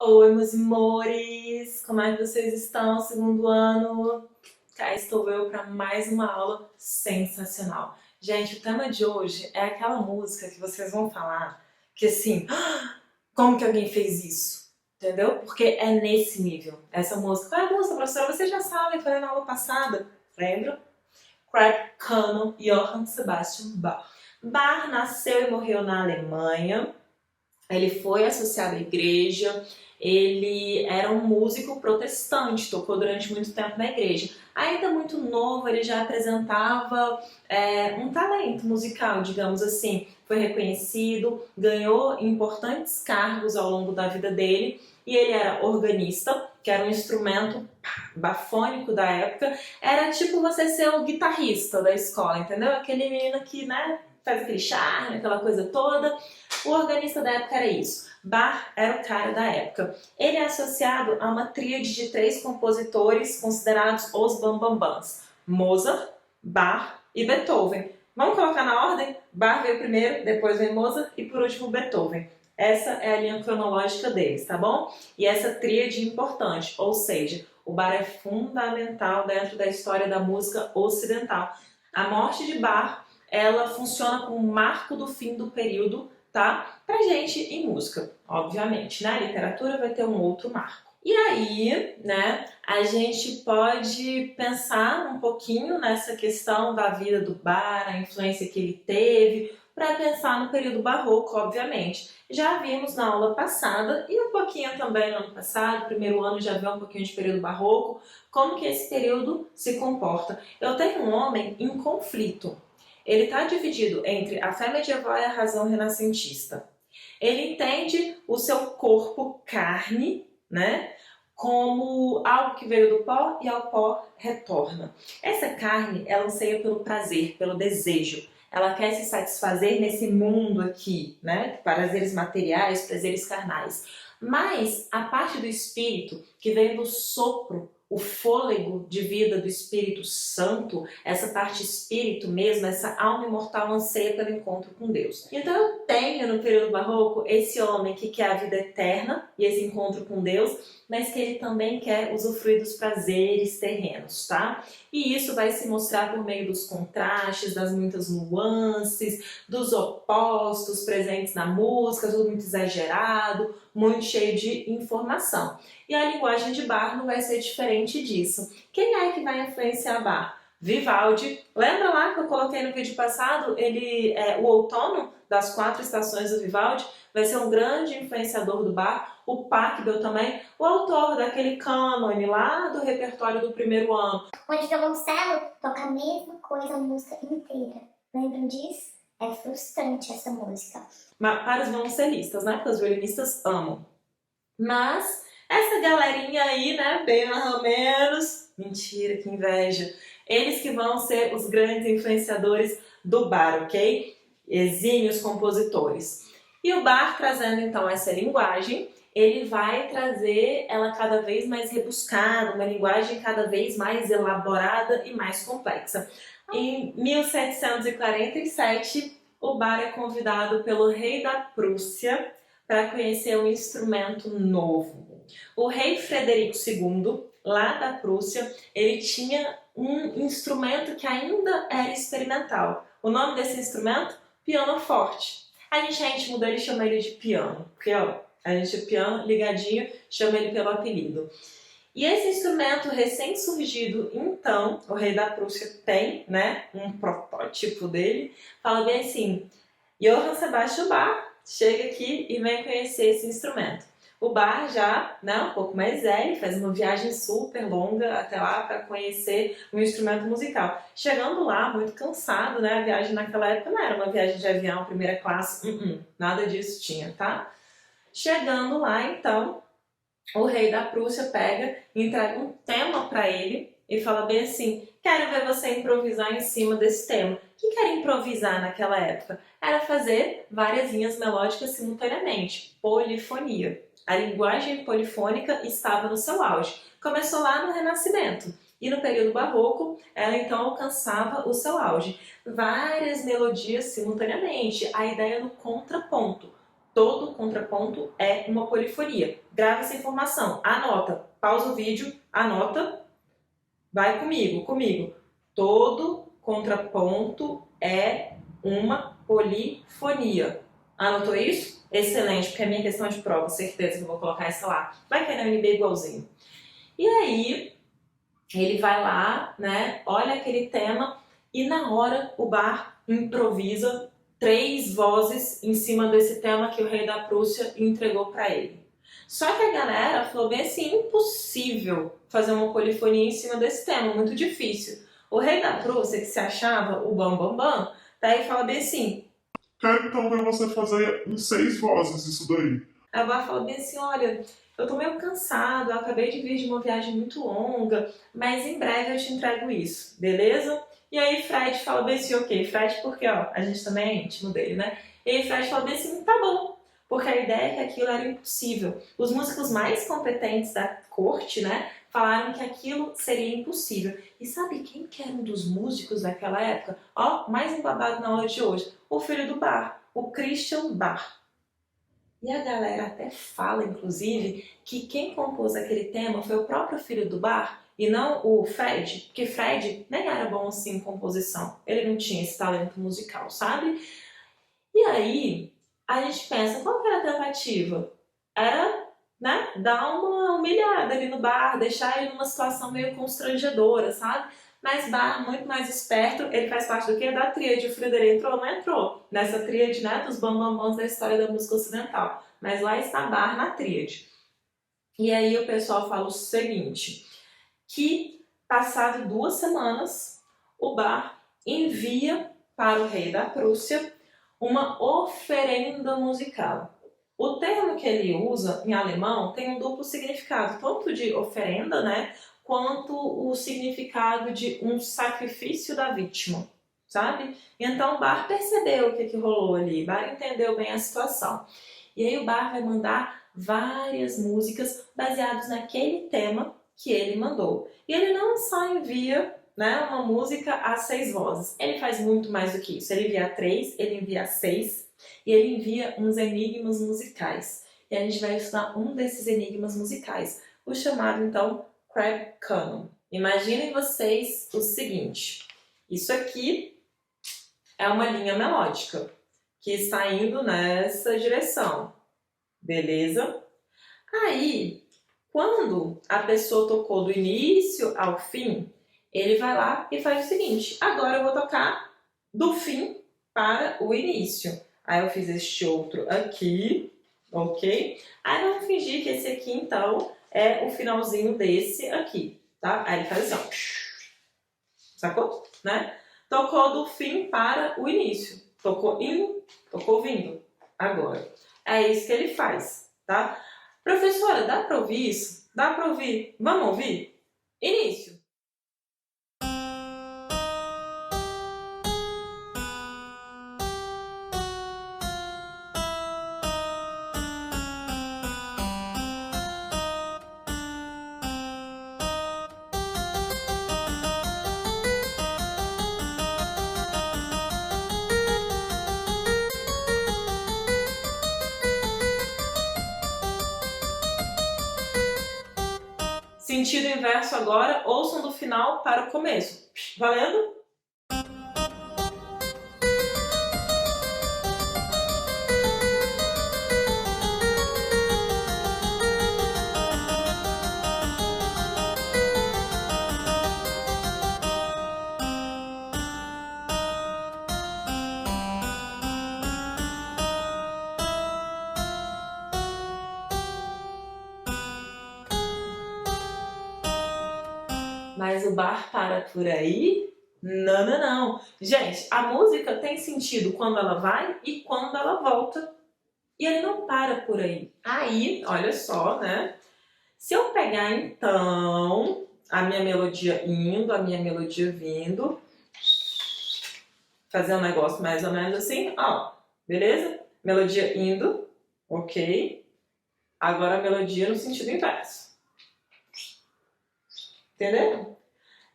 Oi, meus amores! Como é que vocês estão? Segundo ano? Cá estou eu para mais uma aula sensacional. Gente, o tema de hoje é aquela música que vocês vão falar que assim, como que alguém fez isso? Entendeu? Porque é nesse nível. Essa música. Qual é a música, professora? Vocês já sabem, foi na aula passada. Lembra? Canon Johann Sebastian Bach. Bach nasceu e morreu na Alemanha. Ele foi associado à igreja, ele era um músico protestante, tocou durante muito tempo na igreja. Ainda muito novo, ele já apresentava um talento musical, digamos assim. Foi reconhecido, ganhou importantes cargos ao longo da vida dele e ele era organista, que era um instrumento bafônico da época. Era tipo você ser o guitarrista da escola, entendeu? Aquele menino que, né, faz aquele charme, aquela coisa toda. O organista da época era isso. Bach era o cara da época. Ele é associado a uma tríade de 3 compositores considerados os bambambãs: Mozart, Bach e Beethoven. Vamos colocar na ordem? Bach veio primeiro, depois vem Mozart e por último Beethoven. Essa é a linha cronológica deles, tá bom? E essa tríade é importante, ou seja, o Bach é fundamental dentro da história da música ocidental. A morte de Bach, ela funciona como um marco do fim do período, tá? Pra gente em música, obviamente, né? A literatura vai ter um outro marco. E aí, né, a gente pode pensar um pouquinho nessa questão da vida do Bach, a influência que ele teve, para pensar no período barroco, obviamente. Já vimos na aula passada, e um pouquinho também no ano passado, primeiro ano já viu um pouquinho de período barroco, como que esse período se comporta. Eu tenho um homem em conflito. Ele está dividido entre a fé medieval e a razão renascentista. Ele entende o seu corpo, carne, né, como algo que veio do pó e ao pó retorna. Essa carne, ela anseia pelo prazer, pelo desejo. Ela quer se satisfazer nesse mundo aqui, né, prazeres materiais, prazeres carnais. Mas a parte do espírito, que veio do sopro, o fôlego de vida do Espírito Santo, essa parte espírito mesmo, essa alma imortal anseia pelo encontro com Deus. Então eu tenho no período barroco esse homem que quer a vida eterna e esse encontro com Deus, mas que ele também quer usufruir dos prazeres terrenos, tá? E isso vai se mostrar por meio dos contrastes, das muitas nuances, dos opostos presentes na música, tudo muito exagerado, muito cheio de informação. E a linguagem de Bach não vai ser diferente disso. Quem é que vai influenciar Bach? Vivaldi. Lembra lá que eu coloquei no vídeo passado, o outono das 4 estações do Vivaldi vai ser um grande influenciador do Bach. O Pachelbel também, o autor daquele cânone lá do repertório do primeiro ano. Onde o violoncelo toca a mesma coisa a música inteira. Lembram disso? É frustrante essa música. Mas para os violoncelistas, né? Porque os violinistas amam. Mas essa galerinha aí, né, bem mais ou menos, mentira, que inveja, eles que vão ser os grandes influenciadores do Bach, ok? Exímios compositores. E o Bach, trazendo então essa linguagem, ele vai trazer ela cada vez mais rebuscada, uma linguagem cada vez mais elaborada e mais complexa. Em 1747, o Bach é convidado pelo rei da Prússia para conhecer um instrumento novo. O rei Frederico II, lá da Prússia, ele tinha um instrumento que ainda era experimental. O nome desse instrumento? Pianoforte. A gente é íntimo dele e chama ele de piano, porque ó, a gente é piano ligadinho, chama ele pelo apelido. E esse instrumento recém-surgido, então, o rei da Prússia tem, né, um protótipo dele, fala bem assim: Johann Sebastian Bach, chega aqui e vem conhecer esse instrumento. O Bach já, né, um pouco mais velho, faz uma viagem super longa até lá para conhecer um instrumento musical. Chegando lá, muito cansado, né, a viagem naquela época não era uma viagem de avião, primeira classe, nada disso tinha, tá? Chegando lá, então, o rei da Prússia pega e entrega um tema para ele e fala bem assim: quero ver você improvisar em cima desse tema. O que era improvisar naquela época? Era fazer várias linhas melódicas simultaneamente, polifonia. A linguagem polifônica estava no seu auge. Começou lá no Renascimento. E no período barroco, ela então alcançava o seu auge. Várias melodias simultaneamente, a ideia do contraponto. Todo contraponto é uma polifonia. Grava essa informação, anota, pausa o vídeo, anota, vai comigo. Todo contraponto é uma polifonia. Anotou isso? Excelente, porque é minha questão de prova, certeza que eu vou colocar essa lá. Vai cair na UNB igualzinho. E aí, ele vai lá, né, olha aquele tema e na hora o Bach improvisa 3 vozes em cima desse tema que o rei da Prússia entregou para ele. Só que a galera falou bem assim, impossível fazer uma polifonia em cima desse tema, muito difícil. O rei da Prússia, que se achava o bam, daí fala bem assim, quero então ver você fazer em 6 vozes isso daí. a Bach falou bem assim, olha, eu tô meio cansado, eu acabei de vir de uma viagem muito longa, mas em breve eu te entrego isso, beleza? E aí Fred fala bem assim, ok, Fred porque ó, a gente também é íntimo dele, né? E aí Fred fala bem assim, tá bom, porque a ideia é que aquilo era impossível. Os músicos mais competentes da corte, né, falaram que aquilo seria impossível. E sabe quem que era um dos músicos daquela época? Ó, mais embabado na aula de hoje, o filho do Bach, o Christian Bach. E a galera até fala, inclusive, que quem compôs aquele tema foi o próprio filho do Bach e não o Fred, porque Fred nem era bom assim em composição, ele não tinha esse talento musical, sabe? E aí, a gente pensa, qual que era a tentativa? Era, né, dar uma humilhada ali no Bach, deixar ele numa situação meio constrangedora, sabe? Mas Bach, muito mais esperto, ele faz parte do quê? Da tríade. O Frederico entrou ou não entrou? Nessa tríade, né, dos bambambãs da história da música ocidental. Mas lá está Bach na tríade. E aí o pessoal fala o seguinte, que passado 2 semanas, o Bach envia para o rei da Prússia uma oferenda musical. O termo que ele usa em alemão tem um duplo significado, tanto de oferenda, né, quanto o significado de um sacrifício da vítima, sabe? Então Bach percebeu o que rolou ali, Bach entendeu bem a situação. E aí o Bach vai mandar várias músicas baseadas naquele tema que ele mandou. E ele não só envia, né, uma música a 6 vozes, ele faz muito mais do que isso. Ele envia 3, ele envia 6 e ele envia uns enigmas musicais. E a gente vai estudar um desses enigmas musicais, o chamado então Crab Canon. Imaginem vocês o seguinte, isso aqui é uma linha melódica que está indo nessa direção, beleza? Aí, quando a pessoa tocou do início ao fim, ele vai lá e faz o seguinte, agora eu vou tocar do fim para o início. Aí eu fiz este outro aqui, ok? Aí vamos fingir que esse aqui, então, é o finalzinho desse aqui, tá? Aí ele faz assim, ó. Sacou? Né? Tocou do fim para o início. Tocou indo, tocou vindo. Agora. É isso que ele faz, tá? Professora, dá pra ouvir isso? Dá pra ouvir? Vamos ouvir? Início. Sentido inverso agora, ouçam do final para o começo. Valendo? Mas o Bach para por aí? Não. Gente, a música tem sentido quando ela vai e quando ela volta. E ele não para por aí. Aí, olha só, né? Se eu pegar, então, a minha melodia indo, a minha melodia vindo, fazer um negócio mais ou menos assim, ó, beleza? Melodia indo, ok. Agora a melodia no sentido inverso. Entendeu?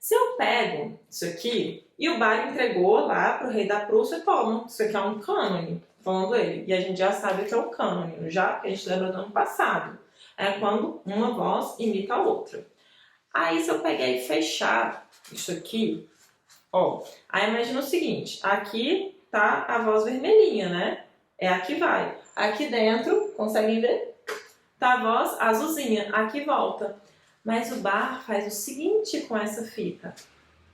Se eu pego isso aqui E o Bach entregou lá pro rei da Prússia, toma, isso aqui é um cânone, falando ele. E a gente já sabe que é um cânone, já que a gente lembra do ano passado. É quando uma voz imita a outra. Aí se eu pegar e fechar isso aqui, ó, aí imagina o seguinte, aqui tá a voz vermelhinha, né? É a que vai. Aqui dentro, conseguem ver? Tá a voz azulzinha, aqui volta. Mas o Bach faz o seguinte com essa fita.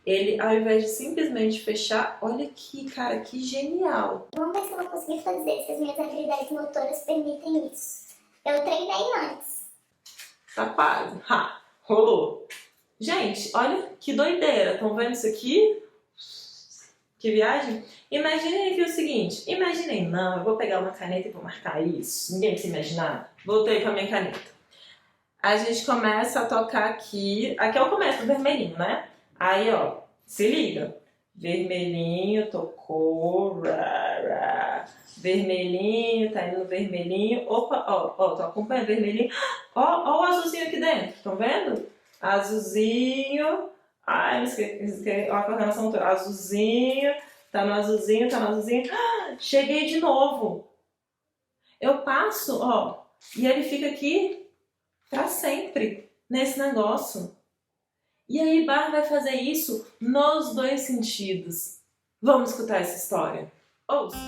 Ele, ao invés de simplesmente fechar, olha aqui, cara, que genial. Vamos ver se eu vou conseguir fazer, se as minhas habilidades motoras permitem isso. Eu treinei antes. Tá quase. Ha, rolou. Gente, olha que doideira. Estão vendo isso aqui? Que viagem? Imaginem aqui o seguinte. Imaginem, não, eu vou pegar uma caneta e vou marcar isso. Ninguém precisa imaginar. Voltei com a minha caneta. A gente começa a tocar aqui. Aqui é o começo do vermelhinho, né? Aí, ó, se liga. Vermelhinho, tocou. Vermelhinho, tá indo no vermelhinho. Opa, ó, tô acompanhando vermelhinho. Ó o azulzinho aqui dentro, estão vendo? Azulzinho. Ai, me esqueci. Ó a coordenação motora. Azulzinho, tá no azulzinho, tá no azulzinho. Cheguei de novo. Eu passo, ó, e ele fica aqui pra sempre, nesse negócio. E aí Bach vai fazer isso nos dois sentidos. Vamos escutar essa história. Ouça!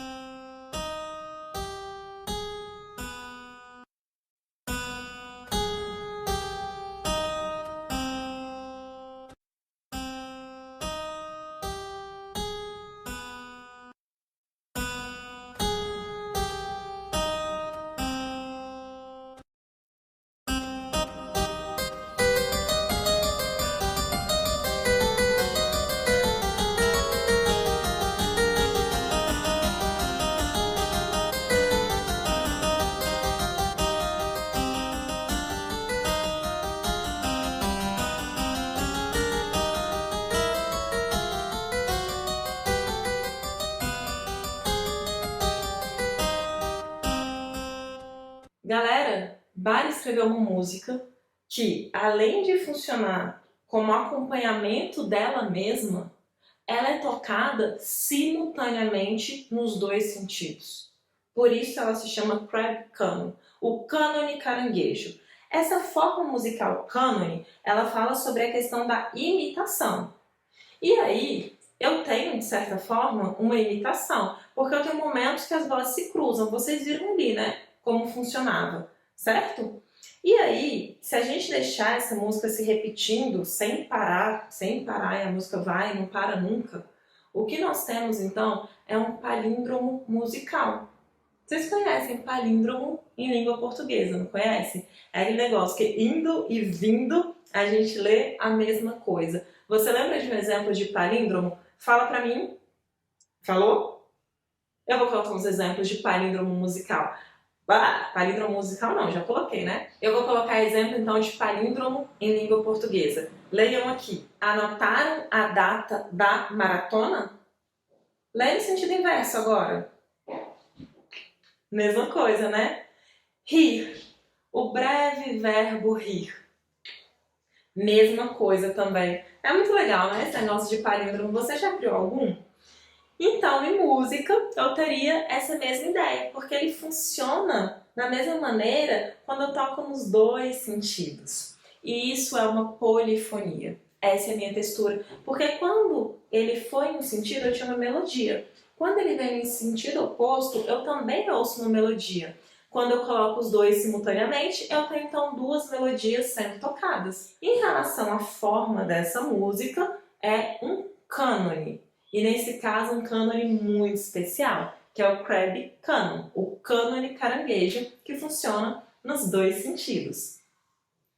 Galera, Bach escreveu uma música que, além de funcionar como acompanhamento dela mesma, ela é tocada simultaneamente nos dois sentidos. Por isso ela se chama Crab Canon, o cânone caranguejo. Essa forma musical cânone, ela fala sobre a questão da imitação. E aí, eu tenho, de certa forma, uma imitação, porque eu tenho momentos que as vozes se cruzam. Vocês viram ali, né? Como funcionava, certo? E aí, se a gente deixar essa música se repetindo sem parar, e a música vai e não para nunca, o que nós temos então é um palíndromo musical. Vocês conhecem palíndromo em língua portuguesa, não conhecem? É aquele negócio que indo e vindo a gente lê a mesma coisa. Você lembra de um exemplo de palíndromo? Fala pra mim. Falou? Eu vou colocar uns exemplos de palíndromo musical. Palíndromo musical não, já coloquei, né? Eu vou colocar exemplo então de palíndromo em língua portuguesa. Leiam aqui. Anotaram a data da maratona? Leia no sentido inverso agora. Mesma coisa, né? Rir. O breve verbo rir. Mesma coisa também. É muito legal, né? Esse negócio de palíndromo. Você já criou algum? Então, em música, eu teria essa mesma ideia, porque ele funciona da mesma maneira quando eu toco nos dois sentidos. E isso é uma polifonia. Essa é a minha textura. Porque quando ele foi em um sentido, eu tinha uma melodia. Quando ele vem em sentido oposto, eu também ouço uma melodia. Quando eu coloco os dois simultaneamente, eu tenho então duas melodias sendo tocadas. Em relação à forma dessa música, é um cânone. E nesse caso, um cânone muito especial, que é o Crab Canon, o cânone caranguejo, que funciona nos dois sentidos.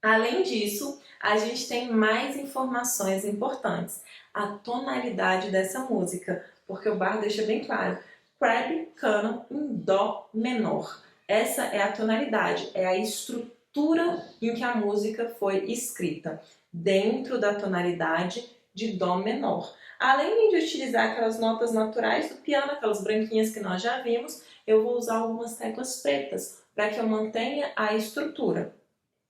Além disso, a gente tem mais informações importantes. A tonalidade dessa música, porque o Bach deixa bem claro, Crab Canon em Dó menor. Essa é a tonalidade, é a estrutura em que a música foi escrita, dentro da tonalidade de Dó menor. Além de utilizar aquelas notas naturais do piano, aquelas branquinhas que nós já vimos, eu vou usar algumas teclas pretas para que eu mantenha a estrutura.